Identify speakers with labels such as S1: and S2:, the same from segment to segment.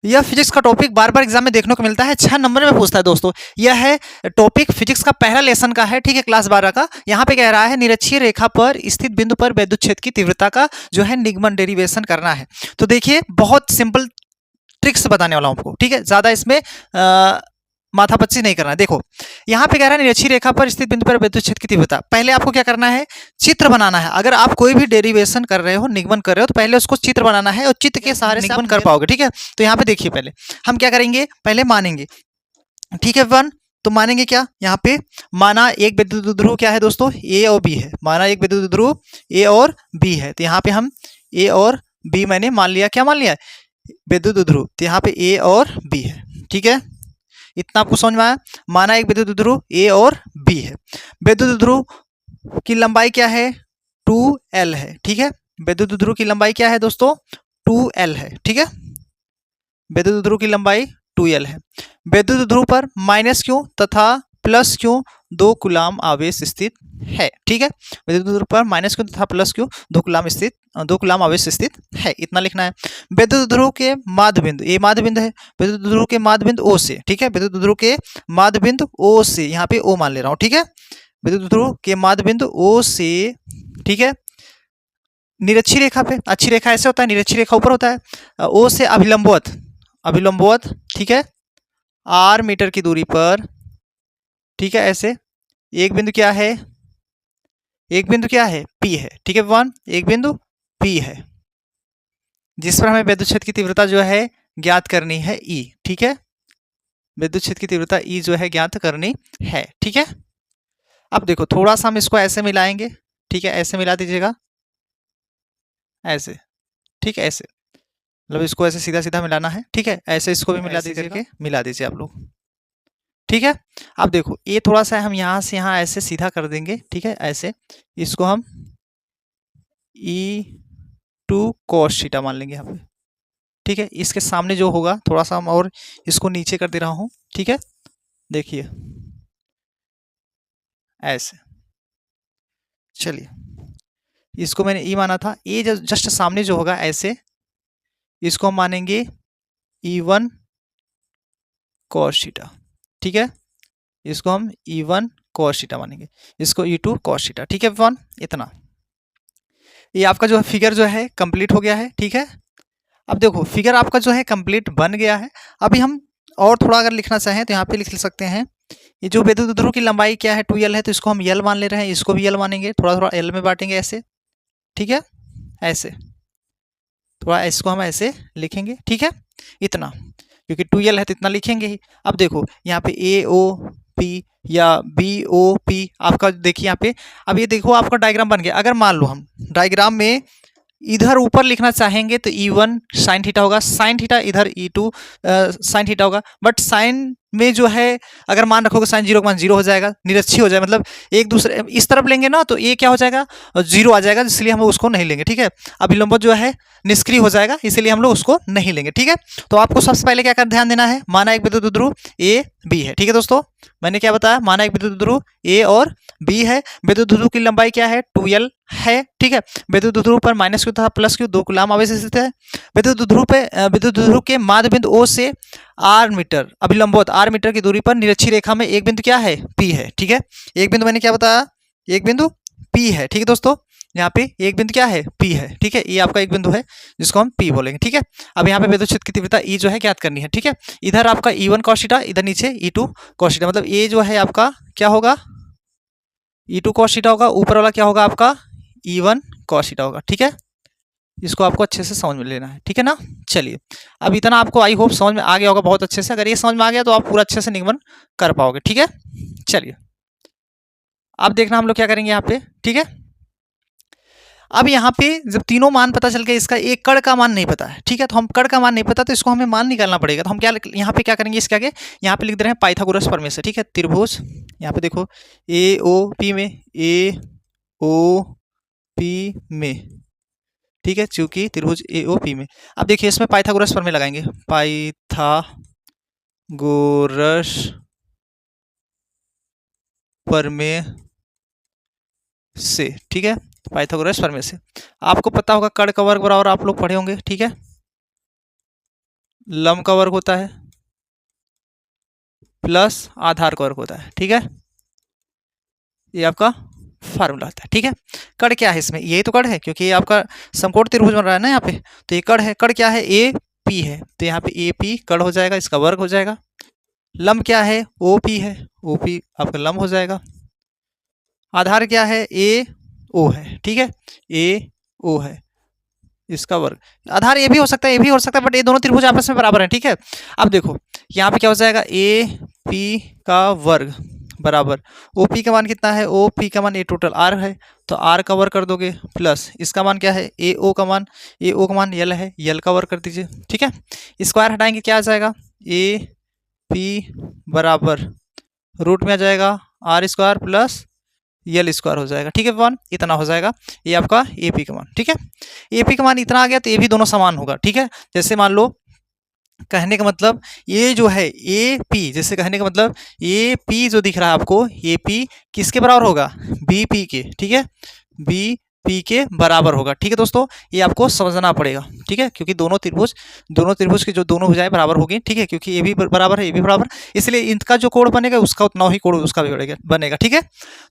S1: यह फिजिक्स का टॉपिक बार बार एग्जाम में देखने को मिलता है, 6 नंबर में पूछता है दोस्तों। यह है टॉपिक फिजिक्स का पहला लेसन का है, ठीक है, क्लास 12 का। यहाँ पे कह रहा है निरक्षीय रेखा पर स्थित बिंदु पर विद्युत क्षेत्र की तीव्रता का जो है निगमन डेरिवेशन करना है। तो देखिए बहुत सिंपल ट्रिक्स बताने वाला हूं आपको, ठीक है, ज्यादा इसमें माथापच्ची नहीं करना है। देखो यहाँ पे कह रहा है निरक्षीय रेखा पर स्थित बिंदु पर विद्युत क्षेत्र की तीव्रता। पहले आपको क्या करना है, चित्र बनाना है। अगर आप कोई भी डेरिवेशन कर रहे हो, निगमन कर रहे हो, तो पहले उसको चित्र बनाना है और चित्र के सहारे से निगमन कर पाओगे, ठीक है। तो यहाँ पे देखिए पहले हम क्या करेंगे, पहले मानेंगे, ठीक है वन। तो मानेंगे क्या, यहाँ पे माना एक विद्युत ध्रुव क्या है दोस्तों, ए और बी है। माना एक विद्युत ध्रुव ए और बी है, तो यहाँ पे हम ए और बी मैंने मान लिया, क्या मान लिया, विद्युत ध्रुव। तो यहाँ पे ए और बी है, ठीक है, इतना आपको समझ में आया। माना एक विद्युत ध्रुव ए और बी है। विद्युत ध्रुव की लंबाई क्या है, 2l है, ठीक है। विद्युत ध्रुव की लंबाई क्या है दोस्तों, 2l है, ठीक है। विद्युत ध्रुव की लंबाई 2l है। विद्युत ध्रुव पर माइनस क्यों तथा प्लस क्यों 2 कूलाम आवेश स्थित है, ठीक है। विद्युत ध्रुव पर माइनस क्यों तथा प्लस क्यों 2 कूलाम आवेश स्थित है, इतना लिखना है। विद्युत ध्रुव के माध्य बिंदु, ये माध्य बिंदु है, विद्युत ध्रुव के माध्य बिंदु ओ से, ठीक है, विद्युत ध्रुव के माध्य बिंदु ओ से, यहाँ पे ओ मान ले रहा हूँ, ठीक है। विद्युत ध्रुव के माध्य बिंदु ओ से, ठीक है, निरक्षीय रेखा पे, अच्छी रेखा ऐसे होता है, निरक्षीय रेखा ऊपर होता है, ओ से अभिलंबवत, अभिलंबवत, ठीक है, r मीटर की दूरी पर, ठीक है, ऐसे एक बिंदु क्या है, एक बिंदु क्या है, P है, ठीक है वन, एक बिंदु P है, जिस पर हमें विद्युत क्षेत्र की तीव्रता जो है ज्ञात करनी है E, ठीक है। विद्युत क्षेत्र की तीव्रता E जो है ज्ञात करनी है, ठीक है। अब देखो थोड़ा सा हम इसको ऐसे मिलाएंगे, ठीक है, ऐसे मिला दीजिएगा, ऐसे, ठीक है, ऐसे मतलब इसको ऐसे सीधा सीधा मिलाना है, ठीक है। ऐसे इसको भी मिला दीजिए, करके मिला दीजिए आप लोग, ठीक है। अब देखो ये थोड़ा सा हम यहाँ से यहाँ ऐसे सीधा कर देंगे, ठीक है, ऐसे इसको हम E2 cos थीटा मान लेंगे यहाँ पे, ठीक है। इसके सामने जो होगा थोड़ा सा हम और इसको नीचे कर दे रहा हूँ, ठीक है, देखिए ऐसे, चलिए इसको मैंने E माना था, ये जो जस्ट सामने जो होगा ऐसे, इसको हम मानेंगे E1 cos थीटा, ठीक है। इसको हम E1 cos थीटा मानेंगे, इसको E2 cos थीटा, ठीक है वन, इतना। ये आपका जो फिगर जो है कंप्लीट हो गया है, ठीक है। अब देखो फिगर आपका जो है कंप्लीट बन गया है। अभी हम और थोड़ा अगर लिखना चाहें तो यहाँ पे लिख सकते हैं, ये जो विद्युत ध्रुव की लंबाई क्या है 2l है, तो इसको हम l मान ले रहे हैं, इसको भी l मानेंगे, थोड़ा थोड़ा l में बांटेंगे ऐसे, ठीक है, ऐसे थोड़ा इसको हम ऐसे लिखेंगे, ठीक है, इतना, क्योंकि 2l है तो इतना लिखेंगे ही। अब देखो यहाँ पे AOP या BOP आपका देखिए यहाँ पे, अब ये देखो आपका डायग्राम बन गया। अगर मान लो हम डायग्राम में इधर ऊपर लिखना चाहेंगे तो E1 साइन थीटा होगा, साइन थीटा इधर E2 साइन थीटा होगा, बट साइन में जो है अगर मान रखोगे साइन 0 का मान 0 हो जाएगा, निरक्षीय हो जाएगा, मतलब एक दूसरे इस तरफ लेंगे ना तो ये क्या हो जाएगा, 0 आ जाएगा, इसलिए हम उसको नहीं लेंगे, ठीक है। अभिलंबवत जो है निष्क्रिय हो जाएगा, इसलिए हम लोग उसको नहीं लेंगे, ठीक है। तो आपको सबसे पहले क्या कर ध्यान देना है, माना एक विद्युत ध्रुव ए बी है, ठीक है दोस्तों, मैंने क्या बताया, माना एक विद्युत ध्रुव ए और बी है, विद्युत ध्रुव की लंबाई क्या है 2l है, ठीक है। विद्युत ध्रुव पर माइनस क्यू तथा प्लस क्यू 2 कूलाम आवेश स्थित है। विद्युत ध्रुव पे विद्युत ध्रुव के माध्य बिंदु O से r मीटर अभिलंबवत r मीटर की दूरी पर निरक्षीय रेखा में एक बिंदु क्या है P है, ठीक है। एक बिंदु मैंने क्या बताया, एक बिंदु P है, ठीक है दोस्तों, यहाँ पे एक बिंदु क्या है P है, ठीक है, ये आपका एक बिंदु है जिसको हम P बोलेंगे, ठीक है। अब यहाँ पे विद्युत क्षेत्र की तीव्रता E जो है ज्ञात करनी है, ठीक है। इधर आपका E1 cos थीटा, इधर नीचे E2 cos थीटा, मतलब ये जो है आपका क्या होगा, E2 cos थीटा होगा, ऊपर वाला क्या होगा आपका E1 cos थीटा होगा, ठीक है। इसको आपको अच्छे से समझ में लेना है, ठीक है ना। चलिए अब इतना आपको आई होप समझ में आ गया होगा बहुत अच्छे से। अगर ये समझ में आ गया तो आप पूरा अच्छे से निगमन कर पाओगे, ठीक है। चलिए अब देखना हम लोग क्या करेंगे यहाँ पे, ठीक है। अब यहाँ पे जब तीनों मान पता चल गया, इसका एक कण का मान नहीं पता है, ठीक है, तो हम कण का मान नहीं पता तो इसको हमें मान निकालना पड़ेगा। तो हम क्या यहाँ पे क्या करेंगे, इसके आगे यहाँ पे लिख दे रहे हैं पाइथागोरस प्रमेय से, ठीक है। त्रिभुज यहाँ पे देखो AOP में, AOP में, ठीक है, चूंकि त्रिभुज AOP में। अब देखिए इसमें पाइथागोरस प्रमेय लगाएंगे, पाइथागोरस प्रमेय से, ठीक है, पाइथागोरस प्रमेय से। आपको पता होगा कण का वर्ग बराबर आप लोग पढ़े होंगे, ठीक है, लंब का वर्ग होता है प्लस आधार का वर्ग होता है। ठीक है, ये आपका फार्मूला होता है। ठीक है, कड़ क्या है इसमें, ये तो कड़ है क्योंकि ये आपका समकोण त्रिभुज बन रहा है ना यहाँ पे, तो ये कड़ है। कड़ क्या है, ए पी है, तो यहाँ पे ए पी कड़ हो जाएगा, इसका वर्ग हो जाएगा। लंब क्या है, ओ पी है, ओ पी आपका लंब हो जाएगा। आधार क्या है, ए ओ है। ठीक है, ए ओ है, इसका वर्ग। आधार ये भी हो सकता है, ये भी हो सकता है, बट ये दोनों त्रिभुज आपस में बराबर हैं। ठीक है, अब देखो यहाँ पे क्या हो जाएगा, ए पी का वर्ग बराबर ओ पी का मान कितना है, ओ पी का मान ए टोटल आर है, तो आर का वर्ग कर दोगे प्लस इसका मान क्या है, ए ओ का मान, ए ओ का मान यल है, यल का वर्ग कर दीजिए। ठीक है, स्क्वायर हटाएंगे क्या आ जाएगा, ए पी बराबर रूट में आ जाएगा R square plus L square हो जाएगा। ठीक है, वन इतना हो जाएगा, ये आपका ए पी का मान। ठीक है, ए पी का मान इतना आ गया तो ये भी दोनों समान होगा। ठीक है, जैसे मान लो कहने का मतलब ये जो है ए पी, जैसे कहने का मतलब ए पी जो दिख रहा है आपको, ए पी किसके बराबर होगा, बी पी के। ठीक है, बी पी के बराबर होगा। ठीक है दोस्तों, ये आपको समझना पड़ेगा। ठीक है, क्योंकि दोनों त्रिभुज की जो दोनों भुजाएं बराबर होगी। ठीक है, क्योंकि ये भी बराबर है, ये भी बराबर, इसलिए इनका जो कोण बनेगा उसका उतना ही कोण उसका भी बनेगा। ठीक है,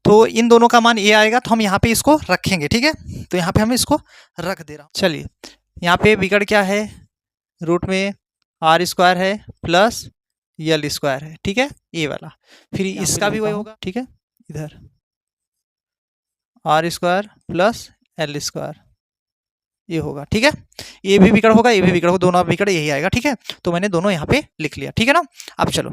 S1: तो इन दोनों का मान ये आएगा, तो हम यहाँ पे इसको रखेंगे। ठीक है, तो यहाँ पे हम इसको रख दे रहा हूँ। चलिए, यहाँ पे विकर्ण क्या है, रूट में आर स्क्वायर है प्लस यल स्क्वायर है। ठीक है, ये वाला, फिर इसका भी वही होगा। ठीक है, इधर R square plus L square ये होगा। ठीक है, ये भी विकर्ण होगा, ये भी विकर्ण होगा, दोनों विकर्ण यही आएगा। ठीक है, तो मैंने दोनों यहाँ पे लिख लिया। ठीक है ना, अब चलो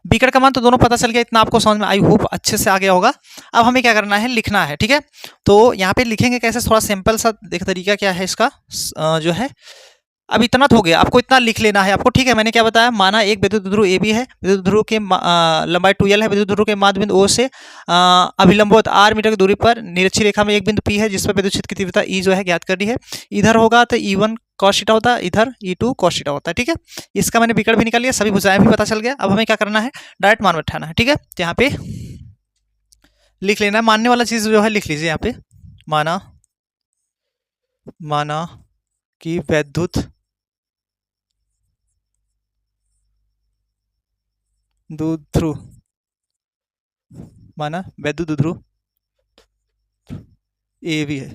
S1: विकर्ण का मान तो दोनों पता चल गया, इतना आपको समझ में आई होप अच्छे से आ गया होगा। अब हमें क्या करना है, लिखना है। ठीक है, तो यहाँ पे लिखेंगे कैसे, थोड़ा सिंपल सा देख तरीका क्या है इसका, जो है अब इतना तो हो गया, आपको इतना लिख लेना है आपको। ठीक है, मैंने क्या बताया, माना एक विद्युत ध्रुव ए बी है, विद्युत ध्रुव के लंबाई 2l है, विद्युत ध्रुव के माध्य बिंदु ओ से अभिलंबवत r मीटर की दूरी पर निरक्षी रेखा में एक बिंदु P है जिस पर विद्युत क्षेत्र की तीव्रता E जो है ज्ञात करनी है। इधर होगा तो E1 cos थीटा होता है, इधर E2 cos थीटा होता है। ठीक है, इसका मैंने विकर्ण भी निकाल लिया, सभी भुजाएं भी पता चल गया। अब हमें क्या करना है, डायरेक्ट मान बैठाना है। ठीक है, तो यहाँ पे लिख लेना है, मानने वाला चीज जो है लिख लीजिए यहाँ पे, माना कि वैद्युत ध्रुव, माना वैद्युत ध्रुव ए भी है,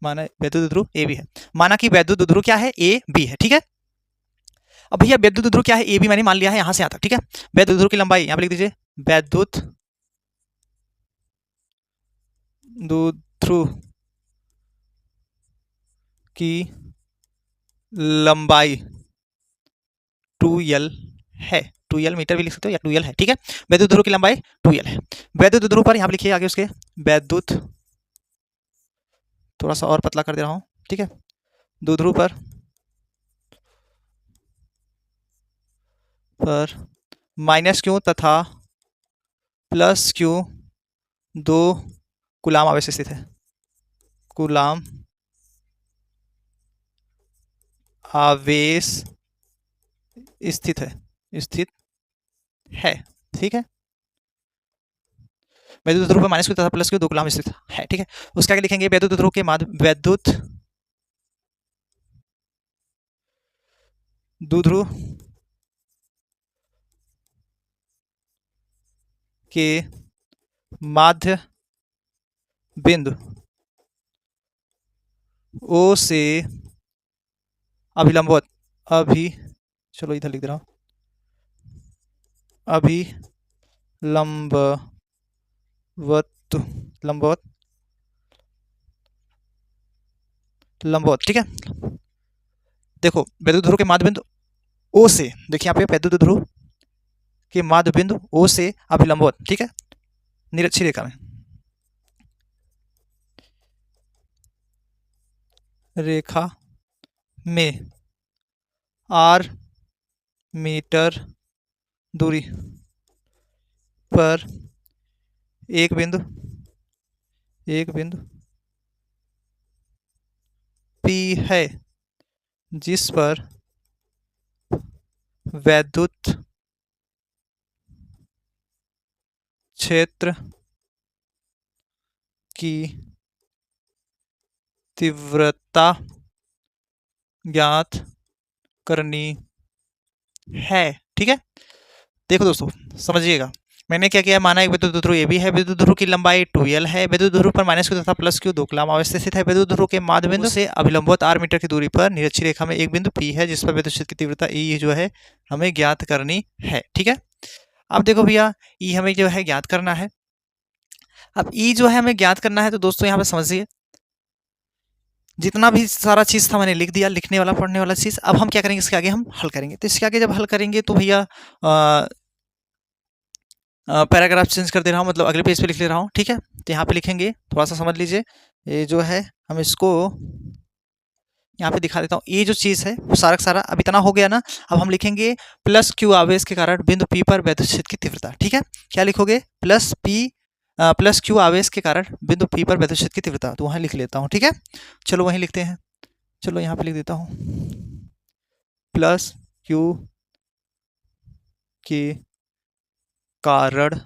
S1: माना वैद्युत ध्रुव ए भी है, माना कि वैद्युत ध्रुव क्या है, ए बी है। ठीक है, अब भैया वैद्युत ध्रुव क्या है, ए बी मैंने मान लिया है यहां से यहां तक। ठीक है, वैद्युत ध्रुव की लंबाई यहां पे लिख दीजिए, वैद्युत ध्रुव की लंबाई 2l है, 2l मीटर भी लिख सकते हो या 2l है। ठीक है, वैद्युत ध्रुव की लंबाई 2l है। वैद्युत ध्रुव पर यहां लिखिए आगे उसके, वैद्युत, थोड़ा सा और पतला कर दे रहा हूं। ठीक है, द्विध्रुव पर माइनस क्यू तथा प्लस क्यू दो कूलाम आवेश स्थित है, कूलाम आवेश स्थित है। ठीक है, वैद्युत ध्रुव पर माइनस क्यू तथा प्लस क्यू दो कूलाम स्थित है। ठीक है, उसके आगे लिखेंगे वैद्युत ध्रुव के माध्य वैद्युत द्विध्रुव के माध्य बिंदु ओ से अभिलंबवत चलो इधर लिख दे रहा हूं, लंबवत लंबवत। ठीक है, देखो वैद्युत ध्रुव के माध्य बिंदु ओ से, देखिए यहाँ पे वैद्युत ध्रुव के माध्य बिंदु ओ से अभिलंबवत। ठीक है, निरक्षी रेखा में r मीटर दूरी पर एक बिंदु P है जिस पर वैद्युत क्षेत्र की तीव्रता ज्ञात करनी है। ठीक है, देखो दोस्तों समझिएगा, मैंने क्या किया, माना एक विद्युत ध्रुव ए भी है, विद्युत ध्रुव की लंबाई 2l है, विद्युत ध्रुव पर -q तथा +q दो कलाम अवस्था स्थित है, विद्युत ध्रुव के माध्य बिंदु से अभिलंबवत r मीटर की दूरी पर निरक्षी रेखा में एक बिंदु P है जिस पर विद्युत क्षेत्र की तीव्रता E जो है हमें ज्ञात करनी है। ठीक है, अब देखो भैया E हमें जो है ज्ञात करना है। अब E जो है हमें ज्ञात करना है तो दोस्तों यहाँ पे समझिए, जितना भी सारा चीज़ था मैंने लिख दिया, लिखने वाला पढ़ने वाला चीज़। अब हम क्या करेंगे, इसके आगे हम हल करेंगे। तो इसके आगे जब हल करेंगे तो भैया पैराग्राफ चेंज कर दे रहा हूँ, मतलब अगले पेज पे लिख ले रहा हूँ। ठीक है, तो यहाँ पे लिखेंगे, थोड़ा सा समझ लीजिए, ये जो है हम इसको यहाँ पे दिखा देता हूँ। ये जो चीज़ है वो सारा का सारा अब इतना हो गया ना। अब हम लिखेंगे +q आवेश के कारण बिंदु P पर विद्युत क्षेत्र की तीव्रता। ठीक है, क्या लिखोगे, +q आवेश के कारण बिंदु P पर विद्युत क्षेत्र की तीव्रता, तो वहाँ लिख लेता हूँ। ठीक है, चलो वहीं लिखते हैं, चलो यहाँ पे लिख देता हूँ, +q के कारण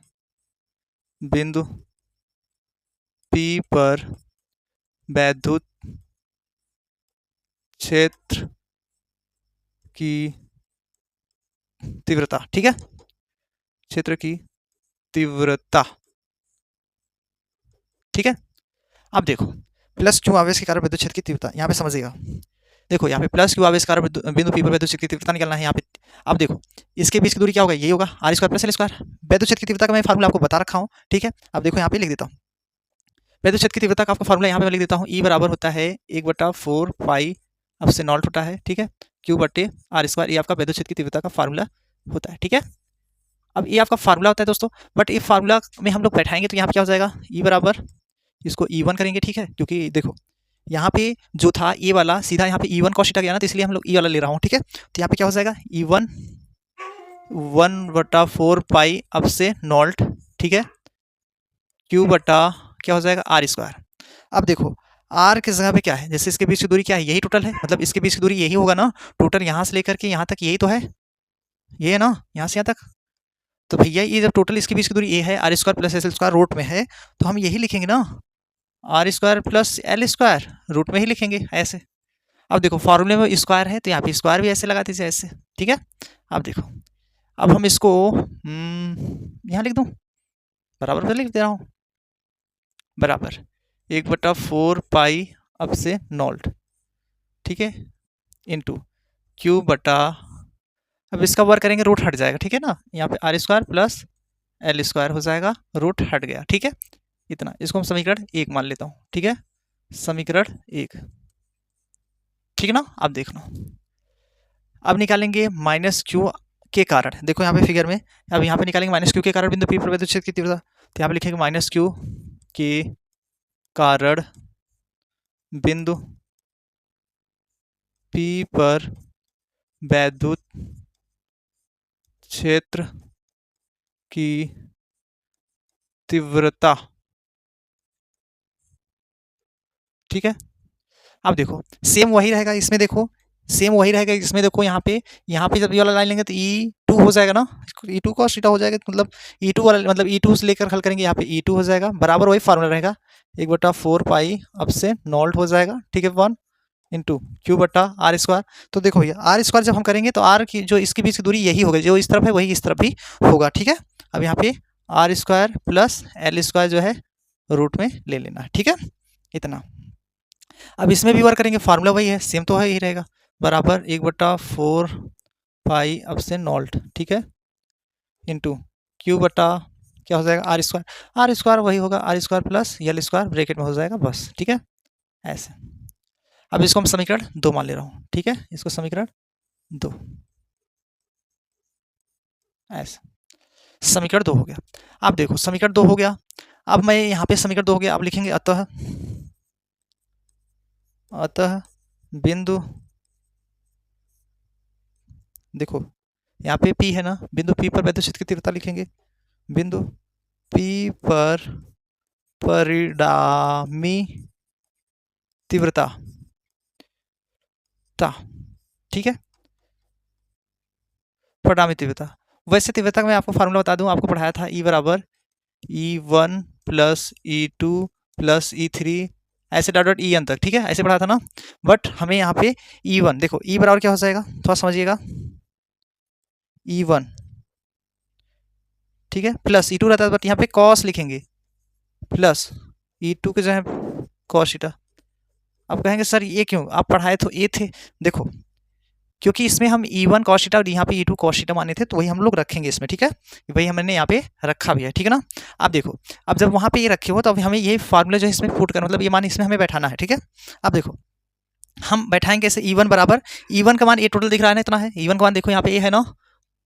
S1: बिंदु P पर वैद्युत क्षेत्र की तीव्रता। ठीक है, क्षेत्र की तीव्रता। ठीक है, अब देखो +q आवेश के कारण विद्युत क्षेत्र की तीव्रता, यहाँ पे समझिएगा, देखो यहाँ पे +q आवेश के कारण बिंदु P पर विद्युत क्षेत्र की तीव्रता निकालना है यहाँ पे। अब देखो इसके बीच की दूरी क्या होगा, ये होगा r² + l²। विद्युत क्षेत्र की तीव्रता का मैं फार्मूला आपको बता रखा हूँ। ठीक है, अब देखो यहाँ पे लिख देता हूँ, विद्युत क्षेत्र की तीव्रता का आपका फार्मूला यहाँ पे मैं लिख देता हूँ, E बराबर होता है 1/4 पाई अब से नॉल्ट होता है। ठीक है, Q/r², ये आपका विद्युत क्षेत्र की तीव्रता का फार्मूला होता है। ठीक है, अब ये आपका फार्मूला होता है दोस्तों, बट ये फार्मूला में हम लोग बैठाएंगे तो यहाँ पे क्या हो जाएगा, E बराबर, इसको E1 करेंगे। ठीक है, क्योंकि देखो यहाँ पे जो था ये वाला सीधा यहाँ पे E1 cos थीटा गया ना, तो इसलिए हम लोग E वाला ले रहा हूँ। ठीक है, तो यहाँ पे क्या हो जाएगा, E1 1/4 पाई अब से नॉल्ट, ठीक है, Q बटा क्या हो जाएगा r²। अब देखो r की जगह पे क्या है, जैसे इसके बीच की दूरी क्या है, यही टोटल है, मतलब इसके बीच की दूरी यही होगा ना, टोटल यहाँ से लेकर के यहाँ तक यही तो है, ये है ना, यहाँ से यहाँ तक। तो भैया ये जब टोटल इसके बीच की दूरी ये है r² + s² रूट में है, तो हम यही लिखेंगे ना, r² + l² रूट में ही लिखेंगे ऐसे। अब देखो फॉर्मूले में स्क्वायर है तो यहाँ पे स्क्वायर भी ऐसे लगा दीजिए ऐसे। ठीक है, अब देखो, अब हम इसको यहाँ लिख दूँ, बराबर पे लिख दे रहा हूँ, बराबर 1/4 पाई अब से नॉल्ट, ठीक है, इंटू Q बटा, अब इसका वर्क करेंगे रूट हट जाएगा। ठीक है ना, यहाँ पे r² + l² हो जाएगा, रूट हट गया। ठीक है, इतना, इसको हम समीकरण 1 मान लेता हूँ। ठीक है, समीकरण 1, ठीक है ना। अब देख लो, अब निकालेंगे -q के कारण, देखो यहाँ पे फिगर में, अब यहाँ पे निकालेंगे -q के कारण बिंदु P पर विद्युत क्षेत्र की तीव्रता, तो यहाँ पे लिखेंगे -q के कारण बिंदु P पर वैद्युत क्षेत्र की तीव्रता। ठीक है, अब देखो सेम वही रहेगा इसमें, देखो सेम वही रहेगा इसमें, देखो यहाँ पे जब ये वाला लाइन लेंगे तो E2 हो जाएगा ना, E2 cos थीटा हो जाएगा, मतलब E2 वाला, मतलब E2 से लेकर हल करेंगे, यहाँ पे E2 हो जाएगा, बराबर वही फार्मूला रहेगा, 1/4 पाई अब से नॉल्ट हो जाएगा। ठीक है, 1 इंटू Q बटा r²। तो देखो भैया r² जब हम करेंगे तो r की जो इसके बीच की दूरी यही होगी, जो इस तरफ है वही इस तरफ भी होगा। ठीक है, अब यहाँ पे r² + l² जो है रूट में ले लेना है। ठीक है, इतना। अब इसमें भी वर्क करेंगे, फार्मूला वही है, सेम तो है ही रहेगा, बराबर 1/4 पाई अब से नॉल्ट, ठीक है, इंटू Q बटा क्या हो जाएगा, r² वही होगा, r² + l² ब्रैकेट में हो जाएगा बस। ठीक है, ऐसे। अब इसको हम समीकरण 2 मान ले रहा हूँ। ठीक है, इसको समीकरण 2, ऐसे समीकरण 2 हो गया। अब देखो समीकरण 2 हो गया, अब मैं यहाँ पे समीकरण 2 हो गया, अब लिखेंगे अतः बिंदु, देखो यहाँ पे P है ना, बिंदु P पर विद्युत क्षेत्र की तीव्रता लिखेंगे, बिंदु P पर परिणामी तीव्रता, ठीक है, परिणामी तीव्रता। वैसे तीव्रता का मैं आपको फार्मूला बता दूं, आपको पढ़ाया था, E बराबर E1 + E2 + E3 ऐसे डॉट डॉट ई एन तक, ठीक है, ऐसे पढ़ा था ना। बट हमें यहाँ पे ई वन, देखो ई बराबर क्या हो जाएगा, थोड़ा समझिएगा, ई वन, ठीक है, प्लस ई टू रहता है, बट यहाँ पे कॉस लिखेंगे, प्लस ई टू के जो है कॉस थीटा। अब कहेंगे सर ये क्यों, आप पढ़ाए तो ये थे, देखो क्योंकि इसमें हम ई वन कॉस थीटा और यहाँ पे ई टू कॉस थीटा माने थे, तो वही हम लोग रखेंगे इसमें, ठीक है, वही हमने यहाँ पे रखा भी है, ठीक है ना। अब देखो, अब जब वहाँ पे ये रखे हो तो अब हमें ये फार्मूला जो है इसमें पुट करना, मतलब ये मान इसमें हमें बैठाना है, ठीक है। अब देखो हम बैठाएंगे कैसे, ई वन बराबर, ई वन का मान ये टोटल दिख रहा है ना, इतना है, ई वन का मान देखो यहाँ पे ये है ना,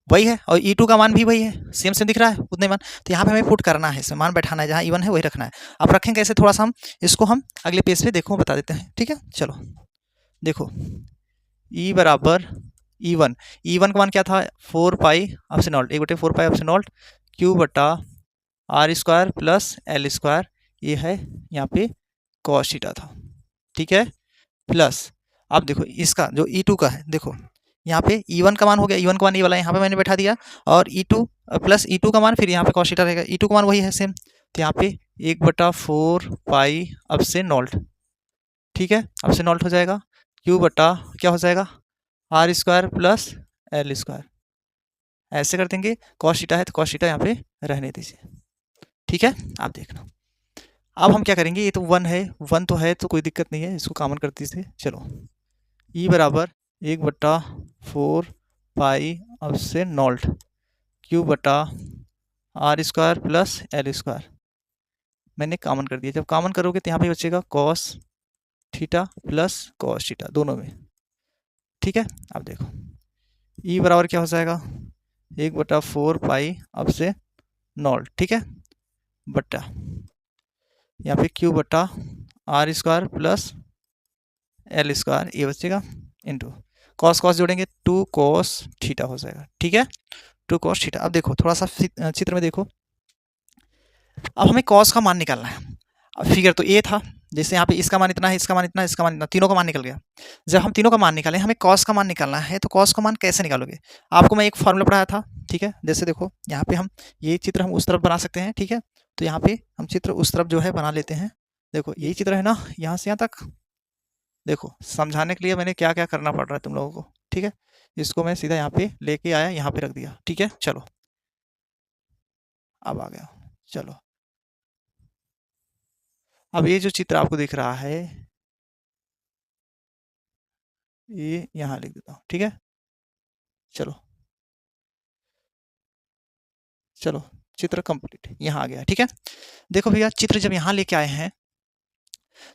S1: वही है, और ई टू का मान भी वही है, सेम सेम दिख रहा है उतने मान, तो यहाँ पे हमें पुट करना है, इसमें मान बैठाना है, जहाँ ई वन है वही रखना है। अब रखेंगे कैसे, थोड़ा सा हम इसको हम अगले पेज पे देखो बता देते हैं, ठीक है। चलो देखो, ई बराबर ई वन, ई वन का मान क्या था, 4 pi epsilon naught, 1/4 pi epsilon naught Q बटा R square plus L square, ये है यहाँ पे कॉस थीटा था, ठीक है, प्लस अब देखो इसका जो ई टू का है, देखो यहाँ पे ई वन का मान हो गया, ई वन का मान ये वाला यहाँ पे मैंने बैठा दिया, और ई टू प्लस ई टू का मान फिर यहाँ पे कॉस थीटा रहेगा, ई टू का मान वही है सेम, तो यहाँ पे 1/4 पाई अब से नॉल्ट, ठीक है, अब से नॉल्ट हो जाएगा, क्यू बटा क्या हो जाएगा, R square plus L square, ऐसे कर देंगे, कॉस थीटा है तो कॉस थीटा यहाँ पे रहने दीजिए, ठीक है। आप देखना अब हम क्या करेंगे, ये तो वन है, वन तो है तो कोई दिक्कत नहीं है, इसको कॉमन कर दीजिए। चलो ई बराबर 1/4 pi epsilon naught Q बटा R square plus L square, मैंने कॉमन कर दिया, जब कॉमन करोगे तो यहाँ पे बचेगा cos theta plus cos theta दोनों में, ठीक है। अब देखो ई बराबर क्या हो जाएगा, 1/4 पाई अब से नॉल्ट, ठीक है, बट्टा यहाँ पे क्यू बटा R square plus L square, ये बचेगा इंटू कॉस कॉस जोड़ेंगे 2 cos थीटा हो जाएगा, ठीक है, 2 cos थीटा। अब देखो थोड़ा सा चित्र में देखो, अब हमें कॉस का मान निकालना है, अब फिगर तो ए था, जैसे यहाँ पे इसका मान इतना है, इसका मान इतना है, इसका मान इतना, तीनों का मान निकल गया। जब हम तीनों का मान निकालें, हमें कॉस का मान निकालना है, तो कॉस का मान कैसे निकालोगे, आपको मैं एक फॉर्मूला पढ़ाया था, ठीक है, जैसे देखो यहाँ पे हम ये चित्र हम उस तरफ बना सकते हैं, ठीक है, तो यहाँ पे हम चित्र उस तरफ जो है बना लेते हैं, देखो यही चित्र है ना, यहाँ से यहाँ तक, देखो समझाने के लिए मैंने क्या क्या करना पड़ रहा है तुम लोगों को, ठीक है, इसको मैं सीधा यहाँ पे लेके आया, यहाँ पे रख दिया, ठीक है। चलो अब आ गया, चलो अब ये जो चित्र आपको दिख रहा है, ये यहाँ लिख देता हूँ, ठीक है। चलो चलो चित्र कंप्लीट यहाँ आ गया, ठीक है। देखो भैया चित्र जब यहाँ लेके आए हैं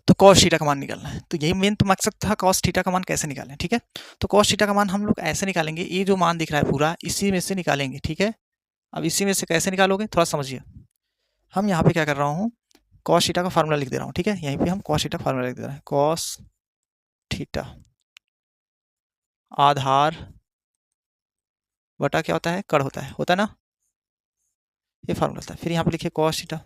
S1: तो कॉस थीटा का मान निकालना है, तो यही मेन तो मकसद था, कॉस थीटा का मान कैसे निकालें, ठीक है। तो कॉस थीटा का मान हम लोग ऐसे निकालेंगे, ये जो मान दिख रहा है पूरा इसी में से निकालेंगे, ठीक है। अब इसी में से कैसे निकालोगे थोड़ा समझिए, हम यहाँ पे क्या कर रहा हूँ, कॉस थीटा का फार्मूला लिख दे रहा हूँ, ठीक है, यहीं पे हम कॉस थीटा फार्मूला लिख दे रहे हैं, कॉस थीटा आधार बटा क्या होता है, कड़ होता है ना, ये फार्मूला होता है। फिर यहाँ पे लिखिए कॉस थीटा,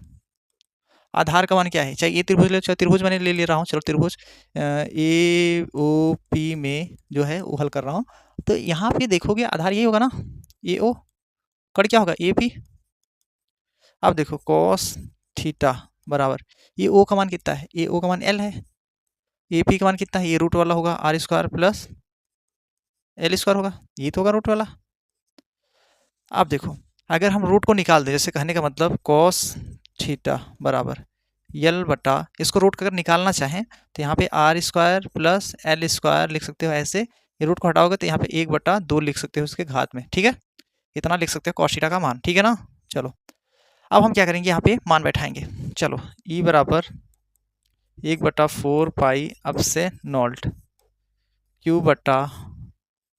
S1: आधार का मान क्या है, चाहे ये त्रिभुज ले, चाहे त्रिभुज मैंने ले रहा हूँ, चलो त्रिभुज ए ओ पी में जो है वो हल कर रहा हूँ, तो यहाँ पे देखोगे आधार यही होगा ना, ए ओ, कड़ क्या होगा ए पी। अब देखो कॉस थीटा बराबर ये ओ का मान कितना है, ए ओ का मान एल है, ए पी का मान कितना है, ये रूट वाला होगा R square plus L square होगा, ये तो होगा रूट वाला। अब देखो अगर हम रूट को निकाल दें, जैसे कहने का मतलब कॉस थीटा बराबर यल बटा, इसको रूट का अगर निकालना चाहें तो यहाँ पे R square plus L square लिख सकते हो ऐसे, ये रूट को हटाओगे तो यहाँ पे 1/2 लिख सकते हो उसके घात में, ठीक है, इतना लिख सकते हो कॉस थीटा का मान, ठीक है ना। चलो अब हम क्या करेंगे, यहाँ पे मान बैठाएंगे, चलो ई बराबर 1/4 pi epsilon naught Q बटा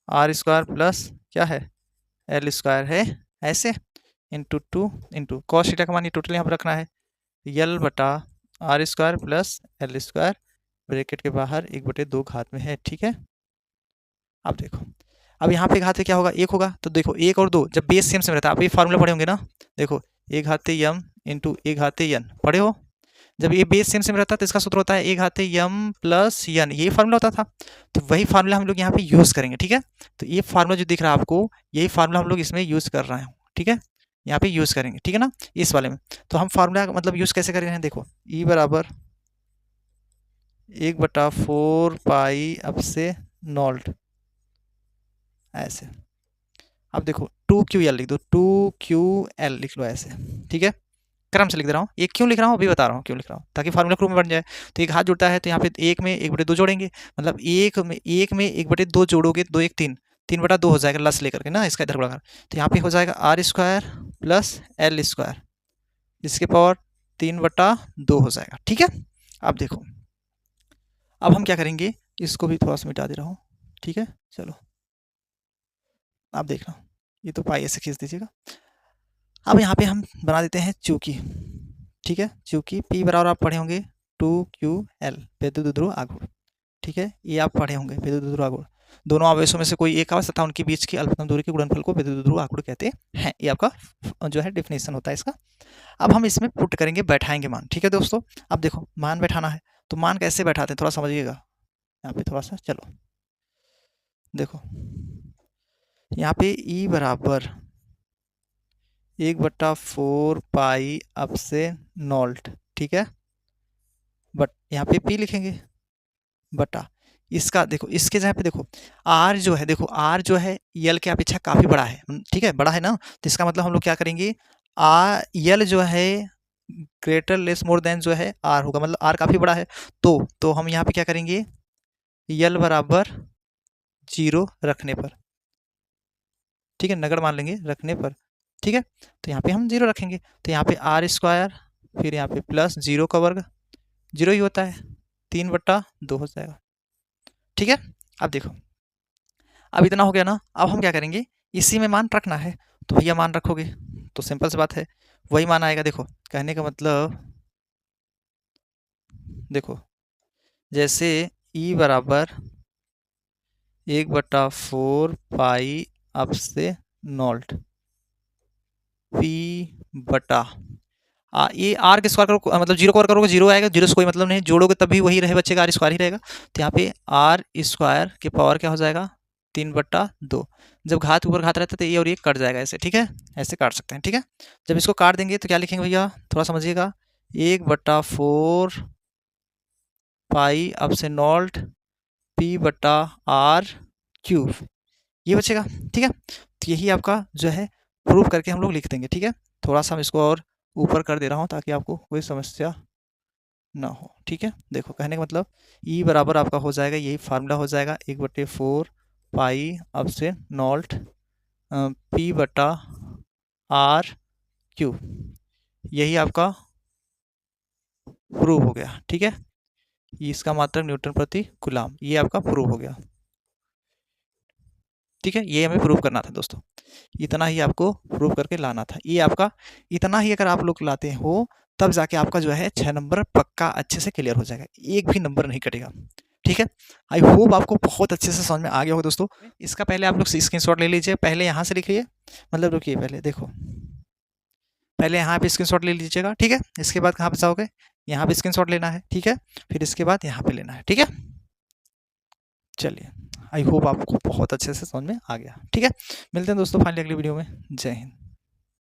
S1: आर स्क्वायर प्लस क्या है एल स्क्वायर है ऐसे, इंटू 2 इंटू कॉस थीटा का मान ये टोटल यहाँ पर रखना है, यल बटा R square plus L square bracket के बाहर 1/2 घात में है, ठीक है। अब देखो अब यहाँ पे घात क्या होगा, एक होगा, तो देखो एक और दो जब बेस सेम सेम रहता है, आप ये फार्मूला पढ़े होंगे ना, देखो एक घाते यम इंटू एक घाते यन पढ़े हो, जब ये बेस सेम सेम रहता है तो इसका सूत्र होता है एक घाते यम प्लस यन, ये फार्मूला होता था, तो वही फार्मूला हम लोग यहाँ पे यूज़ करेंगे, ठीक है। तो ये फार्मूला जो दिख रहा है आपको, यही फार्मूला हम लोग इसमें यूज़ कर रहे हैं, ठीक है, यहाँ पे यूज़ करेंगे, ठीक है ना, इस वाले में। तो हम फार्मूला मतलब यूज़ कैसे कर रहे हैं, देखो ई बराबर 1/4 पाई अब से नॉल्ट ऐसे। अब देखो 2QL लिख दो, 2QL लिख लो ऐसे, ठीक है। क्रम से लिख दे रहा हूँ, एक क्यों लिख रहा हूँ अभी बता रहा हूँ क्यों लिख रहा हूँ, ताकि फार्मूला प्रूफ में बन जाए। तो एक हाथ जुड़ता है तो यहाँ पे 1 में 1/2 जोड़ेंगे, मतलब 1 में 1/2 जोड़ोगे 2 1 3, 3/2 हो जाएगा लस लेकर के ना, इसका इधर गुणाकार। तो यहाँ पे हो जाएगा R² प्लस L², जिसके पावर 3/2 हो जाएगा, ठीक है। अब देखो, अब हम क्या करेंगे, इसको भी थोड़ा सा मिटा दे रहा हूँ, ठीक है। चलो आप देखना, ये तो पाई ऐसे खींच दीजिएगा। अब यहाँ पे हम बना देते हैं चूकी, ठीक है। चूकी P बराबर आप पढ़े होंगे 2QL, विद्युत ध्रुव आघूर्ण, ठीक है। ये आप पढ़े होंगे विद्युत ध्रुव आघूर्ण, दोनों आवेशों में से कोई एक आवेश तथा उनके बीच की अल्पतम दूरी के गुणनफल को विद्युत ध्रुव आघूर्ण कहते हैं। ये आपका जो है डेफिनेशन होता है इसका। अब हम इसमें पुट करेंगे, बैठाएंगे मान, ठीक है दोस्तों। अब देखो मान बैठाना है, तो मान कैसे बैठाते हैं थोड़ा समझिएगा, यहाँ पे थोड़ा सा चलो देखो, यहाँ पे E बराबर 1/4 पाई अब से नॉल्ट, ठीक है। बट यहाँ पे P लिखेंगे बटा इसका, देखो इसके जगह पे देखो R जो है, देखो R जो है L की अपेक्षा काफ़ी बड़ा है, ठीक है, बड़ा है ना। तो इसका मतलब हम लोग क्या करेंगे, L जो है ग्रेटर लेस मोर देन जो है R होगा, मतलब R काफ़ी बड़ा है। तो हम यहाँ पे क्या करेंगे, L बराबर 0 रखने पर, ठीक है, नगड़ मान लेंगे रखने पर, ठीक है। तो यहाँ पे हम 0 रखेंगे, तो यहाँ पे R², फिर यहाँ पे प्लस 0 का वर्ग, 0 ही होता है, 3/2 हो जाएगा, ठीक है। अब देखो, अब इतना हो गया ना। अब हम क्या करेंगे, इसी में मान रखना है, तो भैया मान रखोगे तो सिंपल सी बात है वही मान आएगा। देखो कहने का मतलब, देखो जैसे E बराबर 1/4 पाई अब से नॉल्ट P बटा ये R के स्क्वायर करो, मतलब 0 को और करोगे 0 आएगा, 0 से कोई मतलब नहीं, जोड़ोगे तब भी वही रहे बच्चे R² ही रहेगा। तो यहाँ पे R² के पावर क्या हो जाएगा, 3/2। जब घात ऊपर घात रहता है तो ये और ये कट जाएगा ऐसे, ठीक है, ऐसे काट सकते हैं, ठीक है। जब इसको काट देंगे तो क्या लिखेंगे भैया, थोड़ा समझिएगा, 1/4 पाई अब से नॉल्ट P/R³ ये बचेगा, ठीक है। तो यही आपका जो है प्रूफ करके हम लोग लिख देंगे, ठीक है। थोड़ा सा हम इसको और ऊपर कर दे रहा हूँ ताकि आपको कोई समस्या ना हो, ठीक है। देखो कहने का मतलब E बराबर आपका हो जाएगा, यही फार्मूला हो जाएगा, 1/4 पाई अब से नॉल्ट P/R³, यही आपका प्रूव हो गया, ठीक है। इसका मात्रक न्यूटन प्रति कूलम, ये आपका प्रूव हो गया, ठीक है। ये हमें प्रूव करना था दोस्तों, इतना ही आपको प्रूव करके लाना था। ये आपका इतना ही अगर आप लोग लाते हो तब जाके आपका जो है 6 नंबर पक्का अच्छे से क्लियर हो जाएगा, एक भी नंबर नहीं कटेगा, ठीक है। आई होप आपको बहुत अच्छे से समझ में आ गया होगा दोस्तों। इसका पहले आप लोग स्क्रीनशॉट ले लीजिए, पहले यहाँ से लिखिए, मतलब रुकिए पहले देखो, पहले यहाँ पे स्क्रीनशॉट ले लीजिएगा, ठीक है। इसके बाद कहाँ पे जाओगे, यहाँ पे स्क्रीनशॉट लेना है, ठीक है। फिर इसके बाद यहाँ पे लेना है, ठीक है। चलिए, आई होप आपको बहुत अच्छे से समझ में आ गया, ठीक है। मिलते हैं दोस्तों फाइनली अगली वीडियो में। जय हिंद।